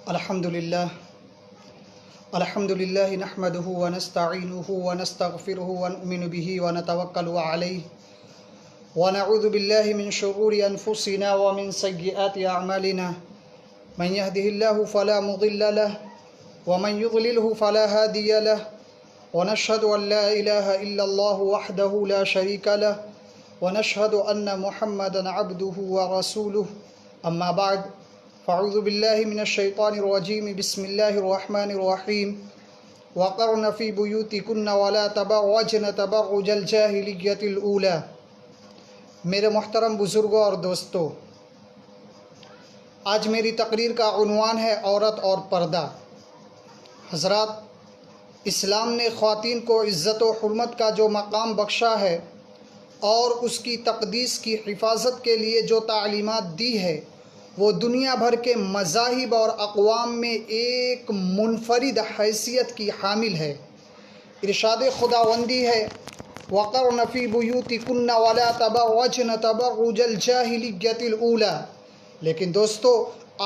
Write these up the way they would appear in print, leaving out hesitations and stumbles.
الحمدللہ نحمدہ ونستعینہ ونستغفرہ ونؤمن بہ ونتوکل علیہ ونعوذ باللہ من شرور انفسنا ومن سیئات اعمالنا من یهده اللہ فلا مضل له ومن یضللہ فلا ہادی له ونشهد ان لا الہ الا اللہ وحدہ لا شریک له ونشهد ان محمدا عبدہ ورسولہ اما بعد فاعوذ باللہ من الشیطان الرجیم بسم اللہ الرحمن الرحیم وقرن فی بیوتکن ولا تبرجن تبرج الجاہلیۃ الاولی۔ میرے محترم بزرگوں اور دوستو، آج میری تقریر کا عنوان ہے عورت اور پردہ۔ حضرات، اسلام نے خواتین کو عزت و حرمت کا جو مقام بخشا ہے اور اس کی تقدیس کی حفاظت کے لیے جو تعلیمات دی ہے، وہ دنیا بھر کے مذاہب اور اقوام میں ایک منفرد حیثیت کی حامل ہے۔ ارشاد خداوندی ہے وَقَرْنَ فِي بُيُوتِكُنَّ وَلَا تَبَرَّجْنَ تَبَرُّجَ الْجَاهِلِيَّةِ الْأُولَى۔ لیکن دوستو،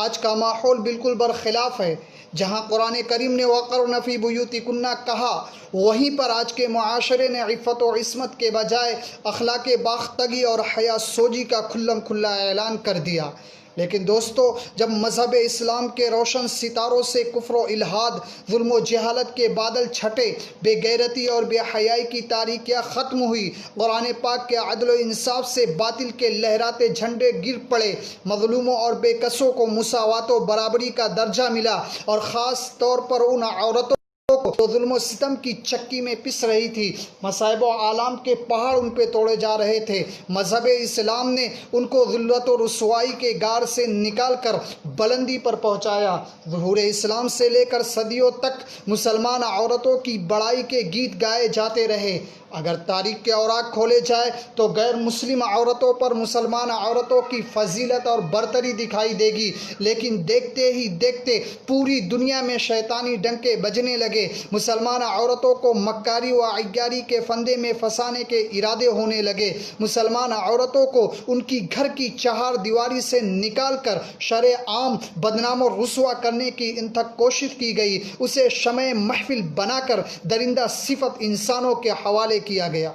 آج کا ماحول بالکل برخلاف ہے۔ جہاں قرآن کریم نے وَقَرْنَ فِي بُيُوتِكُنَّ کہا، وہیں پر آج کے معاشرے نے عفت و عصمت کے بجائے اخلاق باختگی اور حیا سوجی کا کھلم کھلا اعلان کر دیا۔ لیکن دوستو، جب مذہب اسلام کے روشن ستاروں سے کفر و الحاد، ظلم و جہالت کے بادل چھٹے، بے غیرتی اور بے حیائی کی تاریکیاں ختم ہوئی، قرآن پاک کے عدل و انصاف سے باطل کے لہراتے جھنڈے گر پڑے، مظلوموں اور بے کسوں کو مساوات و برابری کا درجہ ملا، اور خاص طور پر ان عورتوں تو ظلم و ستم کی چکی میں پس رہی تھی، مصائب و آلام کے پہاڑ ان پہ توڑے جا رہے تھے، مذہب اسلام نے ان کو ذلت و رسوائی کے غار سے نکال کر بلندی پر پہنچایا۔ ظہور اسلام سے لے کر صدیوں تک مسلمان عورتوں کی بڑائی کے گیت گائے جاتے رہے۔ اگر تاریخ کے اوراق کھولے جائے تو غیر مسلم عورتوں پر مسلمان عورتوں کی فضیلت اور برتری دکھائی دے گی، لیکن دیکھتے ہی دیکھتے پوری دنیا میں شیطانی ڈنکے بجنے لگے، مسلمان عورتوں کو مکاری و عیاری کے فندے میں پھنسانے کے ارادے ہونے لگے، مسلمان عورتوں کو ان کی گھر کی چہار دیواری سے نکال کر شرع عام بدنام و رسوا کرنے کی انتھک کوشش کی گئی، اسے شمع محفل بنا کر درندہ صفت انسانوں کے حوالے کیا گیا۔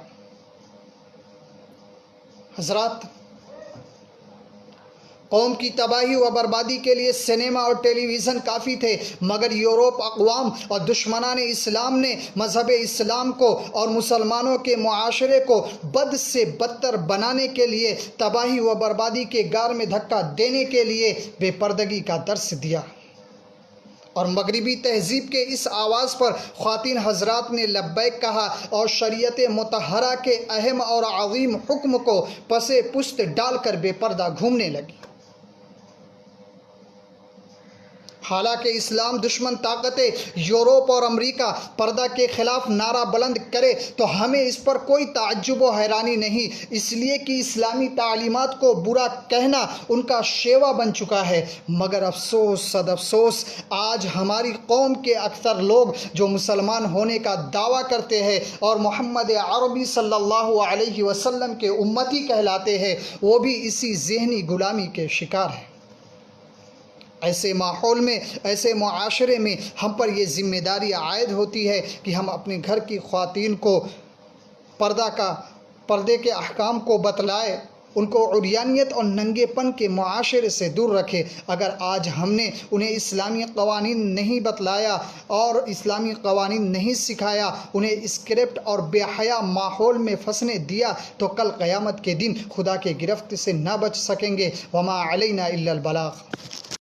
حضرات، قوم کی تباہی و بربادی کے لیے سینما اور ٹیلی ویژن کافی تھے، مگر یورپ اقوام اور دشمنان اسلام نے مذہب اسلام کو اور مسلمانوں کے معاشرے کو بد سے بدتر بنانے کے لیے، تباہی و بربادی کے غار میں دھکا دینے کے لیے بے پردگی کا درس دیا، اور مغربی تہذیب کے اس آواز پر خواتین حضرات نے لبیک کہا اور شریعت مطہرہ کے اہم اور عظیم حکم کو پس پشت ڈال کر بے پردہ گھومنے لگی۔ حالانکہ اسلام دشمن طاقتیں یورپ اور امریکہ پردہ کے خلاف نعرہ بلند کرے تو ہمیں اس پر کوئی تعجب و حیرانی نہیں، اس لیے کہ اسلامی تعلیمات کو برا کہنا ان کا شیوا بن چکا ہے۔ مگر افسوس صد افسوس، آج ہماری قوم کے اکثر لوگ جو مسلمان ہونے کا دعویٰ کرتے ہیں اور محمد عربی صلی اللہ علیہ وسلم کے امتی کہلاتے ہیں، وہ بھی اسی ذہنی غلامی کے شکار ہیں۔ ایسے ماحول میں، ایسے معاشرے میں ہم پر یہ ذمہ داری عائد ہوتی ہے کہ ہم اپنے گھر کی خواتین کو پردے کے احکام کو بتلائے، ان کو عریانیت اور ننگے پن کے معاشرے سے دور رکھے۔ اگر آج ہم نے انہیں اسلامی قوانین نہیں بتلایا اور اسلامی قوانین نہیں سکھایا، انہیں اسکرپٹ اور بے حیا ماحول میں پھنسنے دیا، تو کل قیامت کے دن خدا کے گرفت سے نہ بچ سکیں گے۔ وما علینا الا البلاغ۔